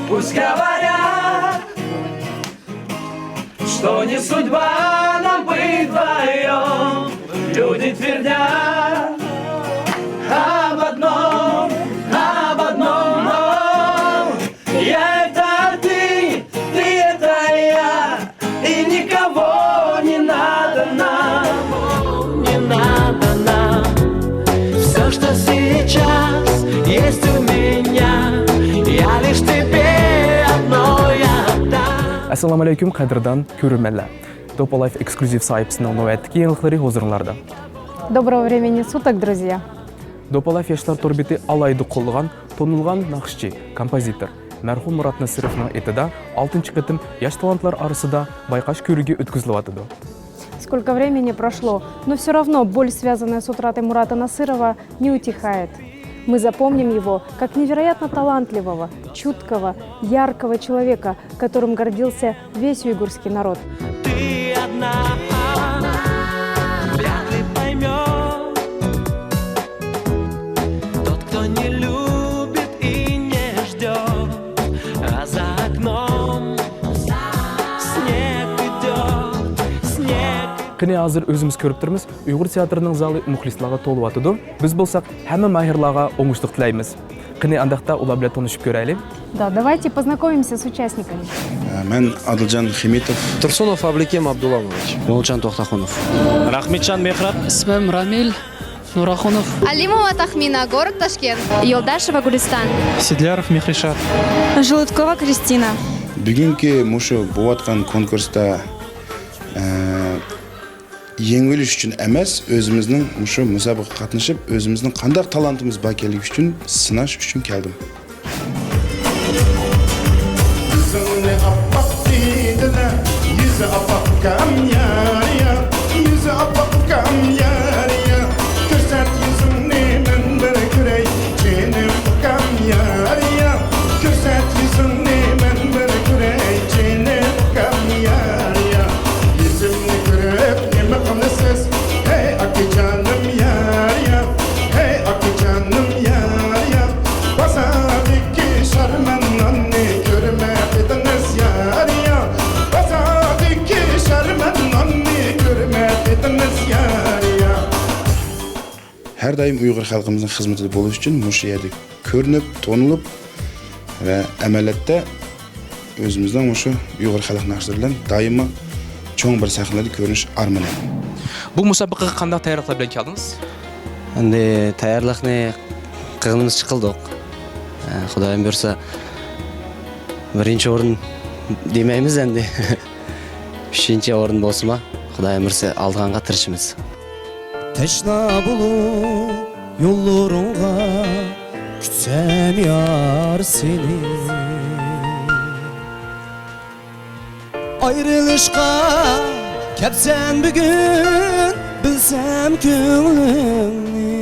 Пусть говорят, что не судьба нам быть вдвоем. Люди твердят об одном, но я это ты это я, и никого не надо нам, не надо нам. Все, что сейчас есть у меня, я лишь тебе одно я отдам. Assalamu alaikum qadrdan ko'rurmanlar. Dopa Life эксклюзив сайпсының нөвәттік еңліқтері ғозырыңларда. Доброго времени суток, друзья! Dopa Life яшлар торбеті алайды қолыған, тонылған нақшчы, композитор мәрхум Мұрат Насыровның етіда 6-шы қытым яш талантлар арасында байқаш көруге өткізіліп атыды. Сколько времени прошло, но все равно боль, связанная с утратой Мурата Насырова, не утихает. Мы запомним его как невероятно талантливого, чуткого, яркого человека, которым гордился весь уйгурский народ. Ты одна, вряд ли поймет тот, кто не любит и не ждет, а за окном снег идет, снег. Қыне азыр өзіміз көріп тұрмыз, Уйғур театрының залы мұхлисларға толып атыды. Біз болсақ, әмі махирларға оңыштық тілейміз. Қыне андақта ула біле тонышып көрәлі. Да, давайте познакомимся с участниками. Мен Адылжан Химитов. Турсунов Абликем Абдуллович. Молчан Тохтахунов. Рахметжан Мехрат. Исмем Рамиль Нурахунов. Алимова Тахмина, город Ташкент. Йолдашева Гулистан. Сидляров Мехришат. Желудкова Кристина. Бүгінгі мұшы болатқан конкурста еңгіліш үшін әмәс, өзіміздің мұшы мұсабыққа қатнышып, өзіміздің қандақ талантымыз бакелік үшін, сынаш үшін келдім. Yüzüne apak dediler, yüzü apak kamyarya, yüzü apak kamyarya. Görsat yüzünü ben bir kürey, cenim kamyarya. Görsat yüzünü ben bir kürey, cenim kamyarya. Yüzümü kürep yeme kanısız, hey akı canım yarya, hey akı canım yarya. Basadık ki şarman anne görme ediniz yarya. Basadık ki şarman anne görme ediniz yarya. Her daim Uyghur halkımızın hizmetinde buluş için мұшы yerde körünüp, tonulup ve emelette özümüzden мұшы Uyghur halk nakşlarıyla daima çoğun bir sahnede görünüş armağan. Бұл мұсабыққа қандақ таярлықла білен келдіңіз? Әнде таярлықны қығынымыз шықылдық. Құдайым бөрсе, бірінші орын демейміз әнде. Үшінші орын болсы ма, Құдайым бөрсе алдығанға тіршіміз. Teşna bulup yollarına kütsem yar seni. Ayrılışqa kepsen bugün bilsem gönlümni.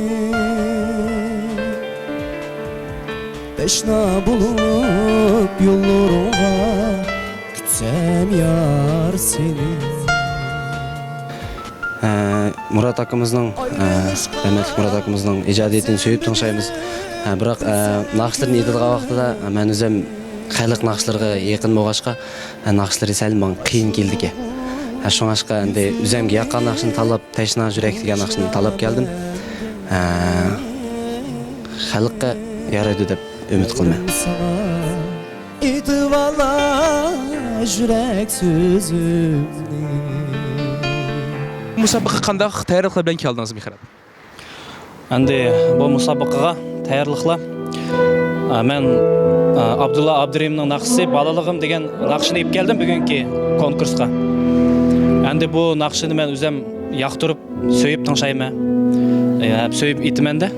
Teşna bulup yollarına kütsem yar seni. Мұрат акымыздың, Әметлік Мұрат акымыздың ижадетін сөйіп тыңшаймыз. Бірақ нақшыларын етілға вақтыда мен өзім қайлық нақшыларға еқін моғашқа нақшылары сәлім маған қиын келдіке. Шоңашқа өзімге яққан нақшын талап, тәшіна жүрек деген нақшын талап келдім. Қайлыққа ярайды деп үміт қылмен. İtib ala жүрек сөзімні. Мұсабыққа қандақ таярлықла білен келдіңіз, Мехрат? Әнде бұл мұсабақыға таярлықла Мен Абдулла Абдыримның нақшысы балалығым деген нақшыны еп келдім бүгінгі конкурсқа. Әнді бұл нақшыны мен өзім яқтырып, сөйіп тыңшайым. Сөйіп итімен де.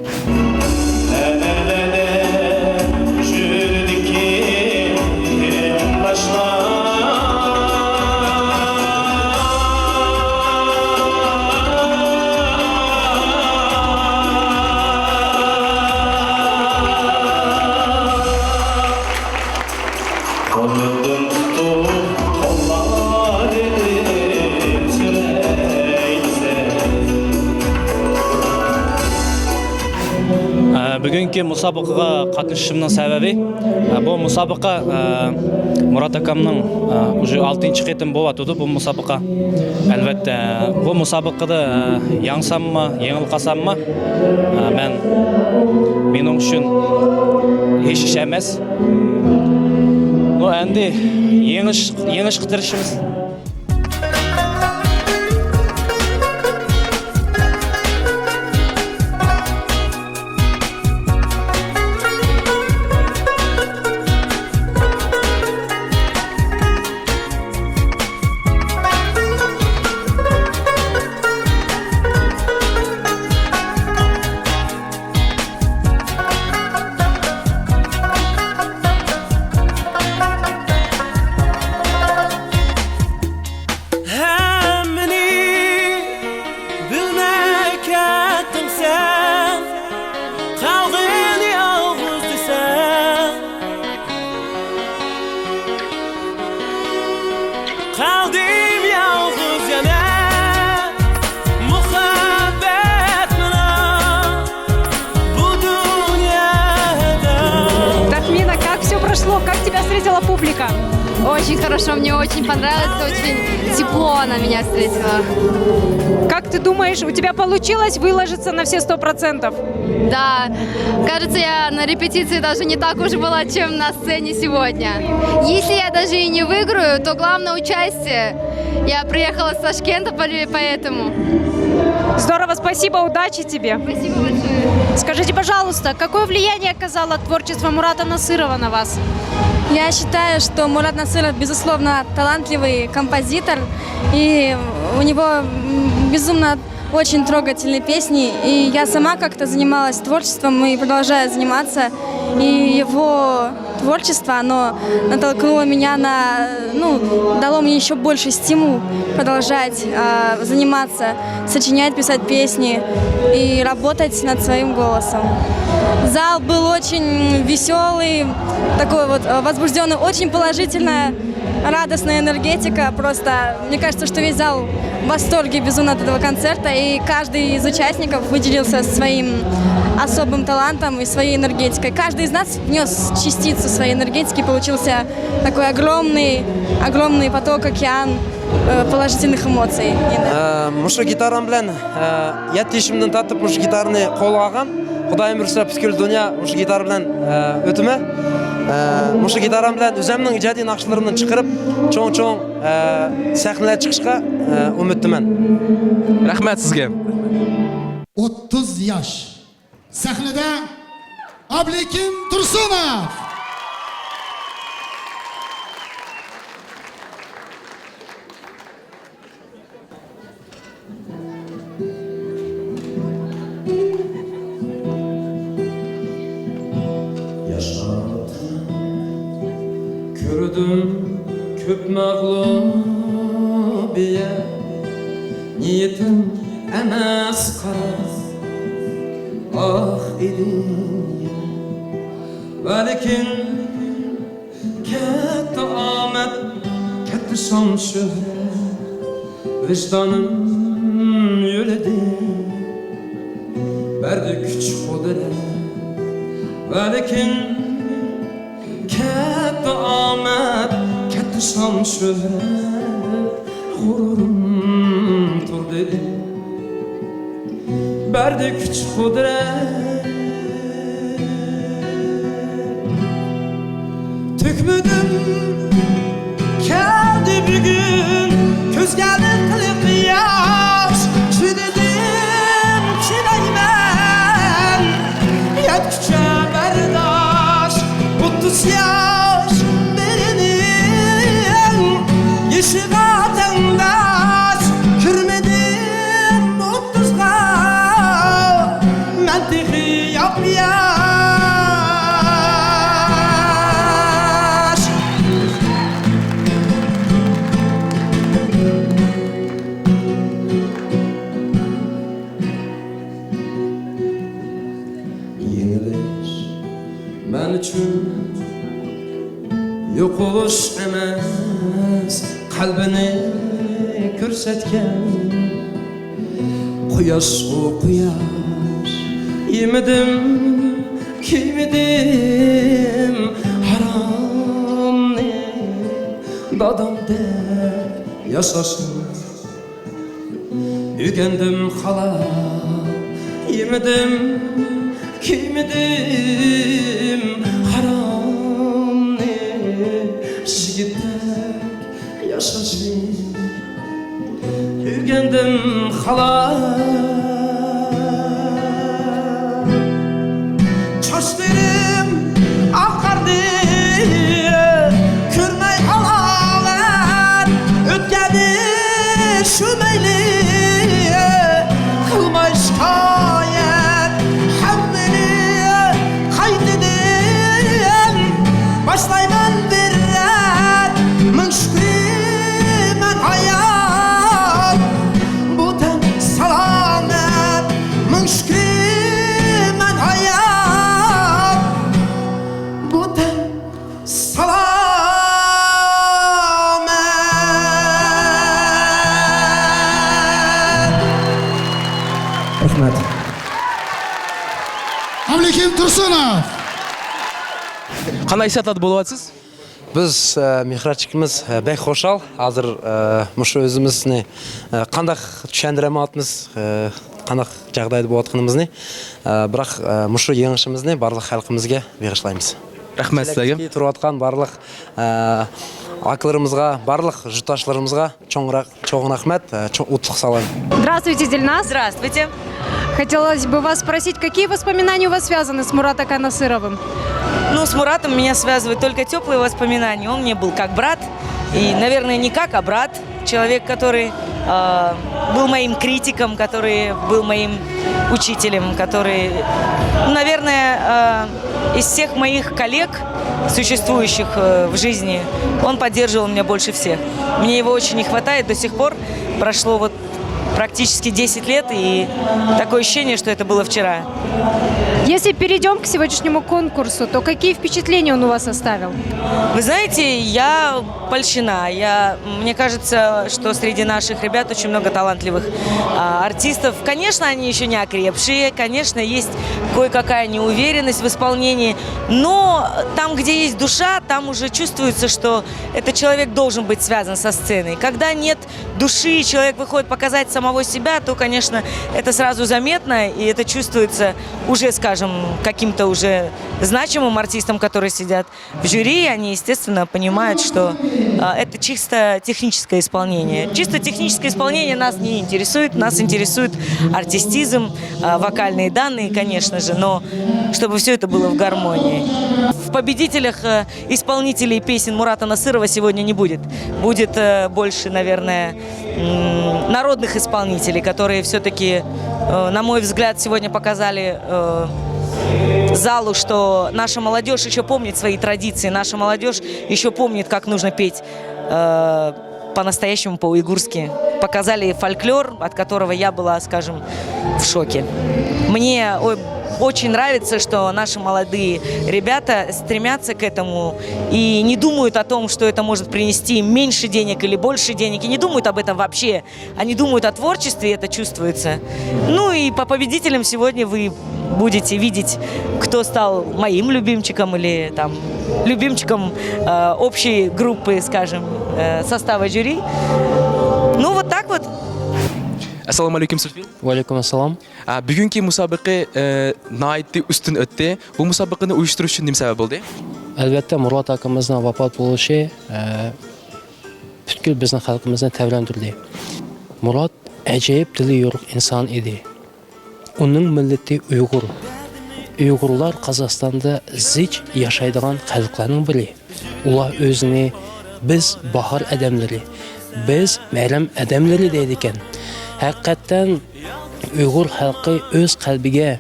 Бүгінгі мұсабақаға қатысышымның сәбәбі, бұл мұсабақа Мұрат акамның уже 6-ші қетім болатуды бұл мұсабақа. Әлбәтте, бұл мұсабақада яңсам ма, еңіл ма, менің үшін еш іш әмес. Әнде еңіш қытырышымыз. Как тебя встретила публика? Очень хорошо, мне очень понравилось, очень тепло она меня встретила. Как ты думаешь, у тебя получилось выложиться на все 100%? Да, кажется, я на репетиции даже не так уж была, чем на сцене сегодня. Если я даже и не выиграю, то главное участие. Я приехала с Ташкента, поэтому. Здорово, спасибо, удачи тебе. Спасибо большое. Скажите, пожалуйста, какое влияние оказало творчество Мурата Насырова на вас? Я считаю, что Мурат Насыров, безусловно, талантливый композитор, и у него безумно очень трогательные песни, и я сама как-то занималась творчеством и продолжаю заниматься, и его творчество, оно натолкнуло меня дало мне еще больше стимул продолжать заниматься, сочинять, писать песни и работать над своим голосом. Зал был очень веселый, такой вот возбужденный, очень положительная, радостная энергетика. Просто мне кажется, что весь зал в восторге безумно от этого концерта, и каждый из участников выделился своим особым талантом и своей энергетикой. Каждый из нас внес частицу своей энергетики, получился такой огромный поток, океан положительных эмоций. Мұшы гитарам білән, еттешімден татып мұшы гитарыны қолға ағам. Құдайым үрсіліп піскерлі дүния мұшы гитар білән өтіме. Мұшы гитарам білән өзімнің ижади нақшыларымдан шығырып, чоң сәхнелер çıkışқа үміттімен. Рахмет сізге. 30 yaş. Sahnede Ablekin Tursunov. Gördüm köp mağlubiye, niyetim emas karas. Ah idin Velikin katta amet, katta şan şöhret, vicdanım yöledi, verdi güç kudret. Velikin katta amet, katta şan şöhret, gururum tur dedi, verdi güç kudret. Tükmüdüm geldi bir gün, köz geldi kılıp yaş. Şu dedim ki neymen, yet küçe berdaş. yo'qolish emas qalbini ko'rsatgan quyosh o quyosh yemidim kiymidim haromni dodamda yashashim Ügendim hala yemedim kiymedim haramni Şigitler yaşasın Ügendim hala Çaşlarım akardı Kürmey halalar Ötgeni şu meyli Kılma şikayet Hemmini kaydedin Başlayman bir red Min şükri men hayat Bu ten selamet Min şükri men hayat Bu ten selamet Rahmet. Ablekim Tursunov. Qanday hissiyatlarda bo'lyapsiz? Biz mehratchikimiz bek xo'shal. Hozir mushu o'zimizni qanday tushuntiramiz, qanday jag'dayda bo'layotganimizni, biroq mushu yig'ishimizni barliq xalqimizga bag'ishlaymiz. Rahmat sizlarga. Turayotgan barliq aklarimizga, barliq yurtdoshlarimizga cho'ng rahmat, utuq salom. Здравствуйте, Дильназ. Здравствуйте. Хотелось бы вас спросить, какие воспоминания у вас связаны с Муратаком Насыровым? Ну, с Муратом меня связывают только теплые воспоминания. Он мне был как брат. И, наверное, не как, а брат. Человек, который был моим критиком, который был моим учителем, который, наверное, из всех моих коллег, существующих в жизни, он поддерживал меня больше всех. Мне его очень не хватает до сих пор. Прошло вот практически 10 лет, и такое ощущение, что это было вчера. Если перейдем к сегодняшнему конкурсу, то какие впечатления он у вас оставил? Вы знаете, я польщена. Мне кажется, что среди наших ребят очень много талантливых артистов. Конечно, они еще не окрепшие, конечно, есть кое-какая неуверенность в исполнении, но там, где есть душа, там уже чувствуется, что этот человек должен быть связан со сценой. Когда нет души, человек выходит показать самого себя, то, конечно, это сразу заметно, и это чувствуется уже, скажем, каким-то уже значимым артистам, которые сидят в жюри. Они, естественно, понимают, что это чисто техническое исполнение. Чисто техническое исполнение нас не интересует. Нас интересует артистизм, вокальные данные, конечно же, но чтобы все это было в гармонии. В победителях исполнителей песен Мурата Насырова сегодня не будет. Будет больше, наверное, народных исполнителей, которые все-таки, на мой взгляд, сегодня показали залу, что наша молодежь еще помнит свои традиции, наша молодежь еще помнит, как нужно петь по-настоящему, по-уйгурски. Показали фольклор, от которого я была, скажем, в шоке. Мне очень нравится, что наши молодые ребята стремятся к этому и не думают о том, что это может принести меньше денег или больше денег, и не думают об этом вообще. Они думают о творчестве, и это чувствуется. Ну и по победителям сегодня вы будете видеть, кто стал моим любимчиком или там любимчиком общей группы, скажем, состава жюри. Ну вот так вот. Assalomu alaykum Sulfil. Va alaykum assalom. Bugungi musobaqa nihoyatda ustun o'tdi. Bu musobaqani uyushtirish uchun nima sabab bo'ldi? Albatta Murat akamizning vafot bo'lishi butkul bizning xalqimizni tavlantirdi. Murat ajoyib dili yo'riq inson edi. Uning millati Uyg'ur. Uyg'urlar Qozog'istonda zich yashaydigan xalqlarning biri. Ular o'zini biz bahor odamlari, biz ma'lum odamlari deydi ekan. Haqiqatan Uyg'ur xalqi o'z qalbiga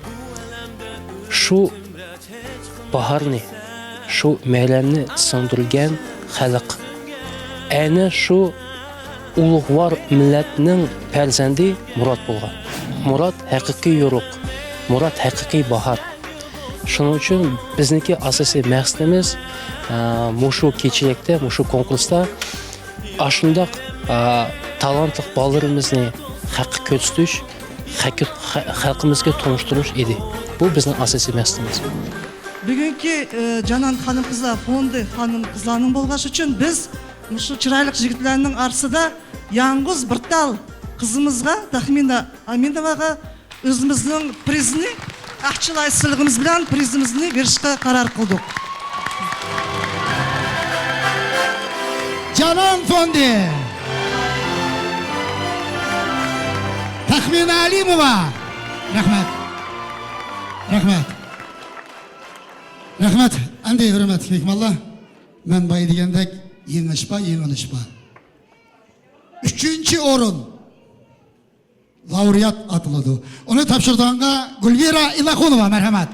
shu baharni, shu ma'lamni singdirgan xalq. Ayni shu ulug'vor millatning farzandi Murat bo'lgan. Murat haqiqiy yo'ruq, Murat haqiqiy bahar. Шуның үшін біздіңки асасы мақсатымыз мұшу кеченекте, мұшу конкурста ашындақ талантлық балаларымызны хақы көтістіш, халқымызға тоныштырыш еді. Бұл біздің асасы мақсатымыз. Бүгінгі Жанан ханым қызы фонды ханым қызларының болғаш үшін біз мұшы чырайлық жігітлерінің арсыда яңғыз біртал қызымызға Тахмина Аминоваға өзіміздің призini ақчылай сыйлығымыз білән призімізді берішқа қарар қылдық. Canan Fondi Tahmina Alimova. Rahmat. Andi hürmet hikmallah. Ben bay degендek yengişpa. 3. orun laureat atıldı. Onu tapşırdığında Gulvira İlakhunova merhamet.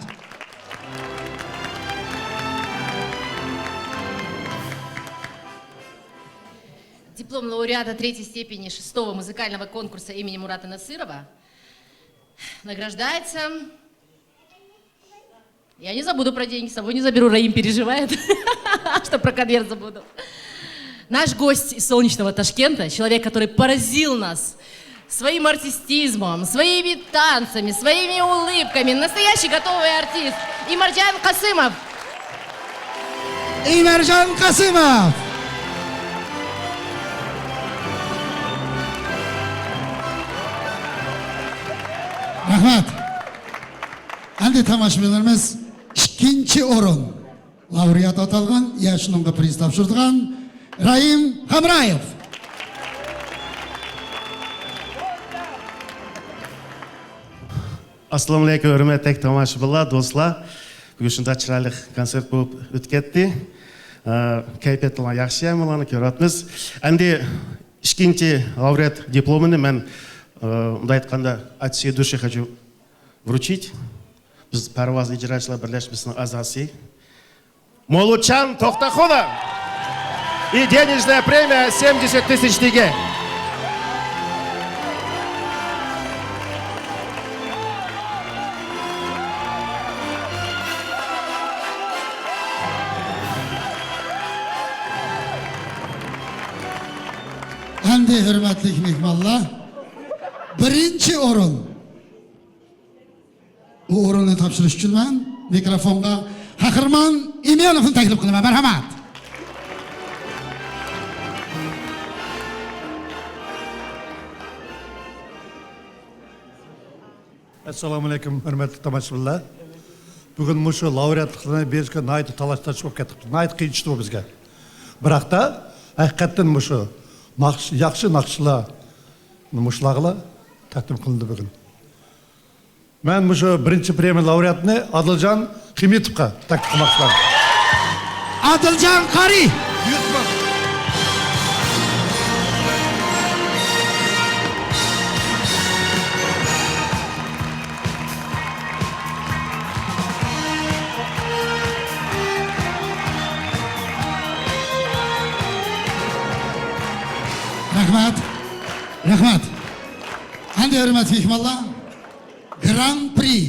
Диплом лауреата 3-й степени 6-го музыкального конкурса имени Мурата Насырова награждается... Я не забуду про деньги, с собой не заберу, Раим переживает, что про конверт забуду. Наш гость из солнечного Ташкента, человек, который поразил нас своим артистизмом, своими танцами, своими улыбками, настоящий готовый артист, Имарджан Касымов. Имарджан Касымов. Rahmat. Endi tomoshabinlarimiz 2. o'rin laureat atalgan, yaşınımda priz topshirgan Raim Hamrayev. Assalomu alaykum, hurmatli tomoshabinlar, do'stlar. Bugun shunday chiroyli konsert bo'lib o'tdi. Kayfiyatlar yaxshi, ularni ko'ryapmiz. Endi 2. laureat diplomini men unday aytganda от всей души хочу вручить. Biz Parvoz ijrochilar birlashmasining a'zosi Молочан To'xtaxonov и денежная премия 70 000 тенге. Endi hürmetli mehmonlar, 1. o'rin. Bu o'rinni topshirish uchun men mikrofonga Haqirman Imenovni taklif qilaman. Marhamat. Assalomu alaykum, hurmatli tomoshabinlar. Bugun mushu laureatliklarni berishga nihoyat talashlash bo'lib ketibdi. Nihoyat qiyin ish bu bizga. Biroqda haqiqatan mushu yaxshi naqshlar mushlag'lar taqdim qilindi bugun. Ben bu 1. premiya laureatini Adılcan Himitovga taklif qilmoqchiman. Adılcan Qari. Rahmat. Endi hurmatli mehmonlar, Grand Prix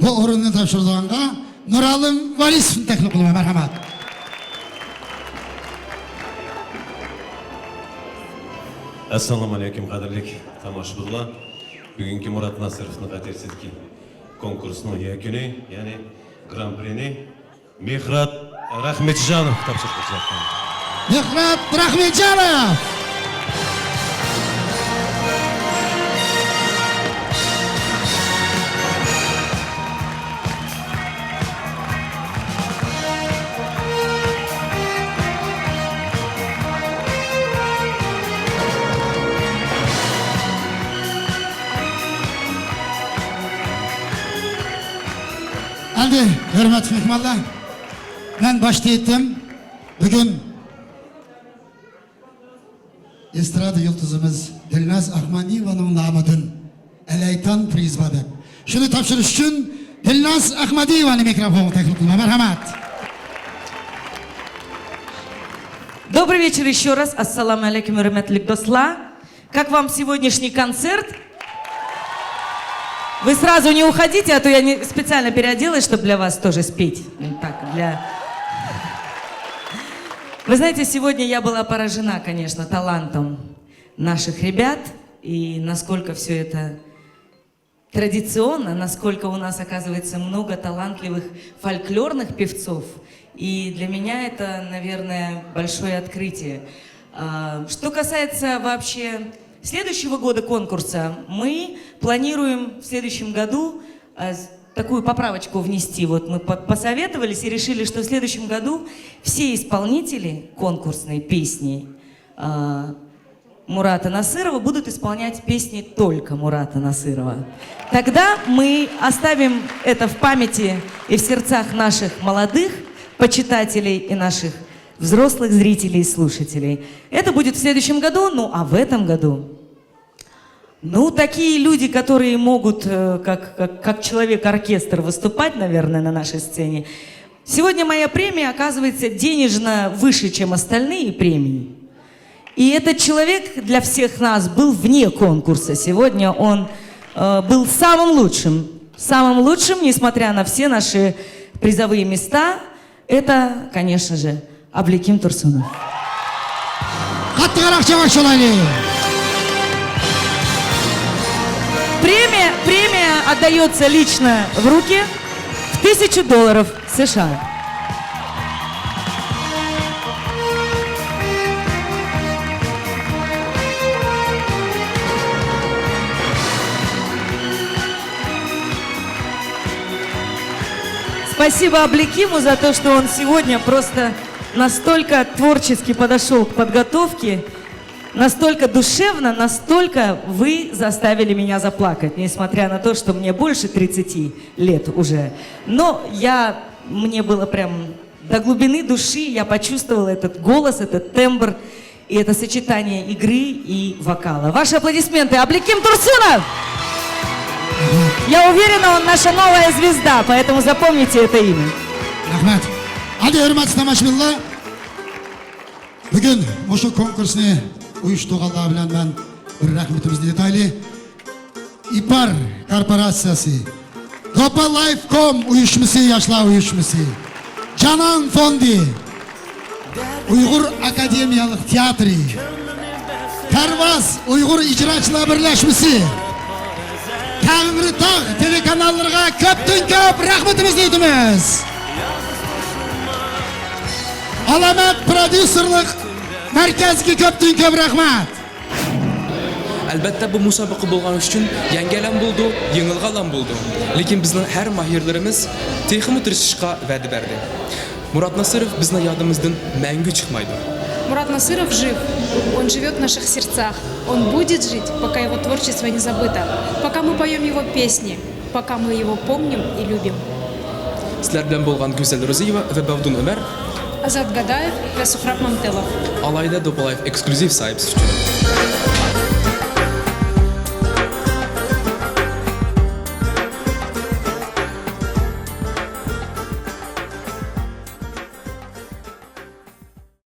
bu o'rinni topshirganga Nuralim Valisovni taklif qilaman. Marhamat. Assalomu alaykum, qadrli tomoshabinlar. Bugungi Murat Nasirovning qatersizki konkursining yakuni, ya'ni Grand Prixni Mehrat Rahmetjanov topshirdi. Mehrat Rahmetjanov. Endi hurmatli mehmonlar, men boshda aytdim, bugun estrada yulduzimiz Dilnaz Ahmadiyevaning nomidan Alayton priz berdi. Shuni topshirish uchun Dilnaz Ahmadiyevani mikrofonga taklif qilaman. Marhamat. Добрый вечер еще раз. Ассаламу алейкум, хурматлик достлар. Как вам сегодняшний концерт? Вы сразу не уходите, а то я специально переоделась, чтобы для вас тоже спеть. Так, Вы знаете, сегодня я была поражена, конечно, талантом наших ребят и насколько все это традиционно, насколько у нас, оказывается, много талантливых фольклорных певцов. И для меня это, наверное, большое открытие. Что касается вообще следующего года конкурса, мы планируем в следующем году такую поправочку внести. Вот мы посоветовались и решили, что в следующем году все исполнители конкурсной песни Мурата Насырова будут исполнять песни только Мурата Насырова. Тогда мы оставим это в памяти и в сердцах наших молодых почитателей и наших взрослых зрителей и слушателей. Это будет в следующем году, ну а в этом году, ну, такие люди, которые могут, как человек-оркестр, выступать, наверное, на нашей сцене. Сегодня моя премия оказывается денежно выше, чем остальные премии. И этот человек для всех нас был вне конкурса. Сегодня он был самым лучшим, несмотря на все наши призовые места. Это, конечно же, Абликим Турсунов. Премия отдается лично в руки в $1000 США. Спасибо Абликиму за то, что он сегодня просто настолько творчески подошел к подготовке, настолько душевно, настолько вы заставили меня заплакать, несмотря на то, что мне больше 30 лет уже. Но мне было прям до глубины души, я почувствовала этот голос, этот тембр и это сочетание игры и вокала. Ваши аплодисменты. Абликим Турсунов! Я уверена, он наша новая звезда, поэтому запомните это имя. Рахмат. Hadi hürmetli tomoshabinlar, bugun o'sha konkursni uyushtirganlar bilan men bir rahmatimizni aytaylik. İPAR korporatsiyasi, Gopa Life.com uyushmasi, yoshlar uyushmasi, Canan fondi, Uyg'ur akademiyalik teatri, Tarvaz Uyg'ur ijrochilar birlashmasi, Tangritog' telekanallariga ko'pdan-ko'p rahmatimizni aytamiz. Alamat prodüserlik markaziga ko'pdan-ko'p rahmat. Albatta bu musobaqa bo'lgani uchun yangi alam bo'ldi, yengil alam bo'ldi. Lekin bizning har mahirlarimiz texmi tirishishga va'da berdi. Murat Nasırov bizning yodimizdan mangu chiqmaydi. Мурат Насыров жив, он живет в наших сердцах, он будет жить, пока его творчество не забыто, пока мы поем его песни, пока мы его помним и любим. Sizlar bilan bo'lgan Go'zal Ro'ziyeva va Bavdun Umar, Azat Gadayev va Suhrab Mamtelov. Alayda Do'polayev eksklyuziv sayfisi uchun.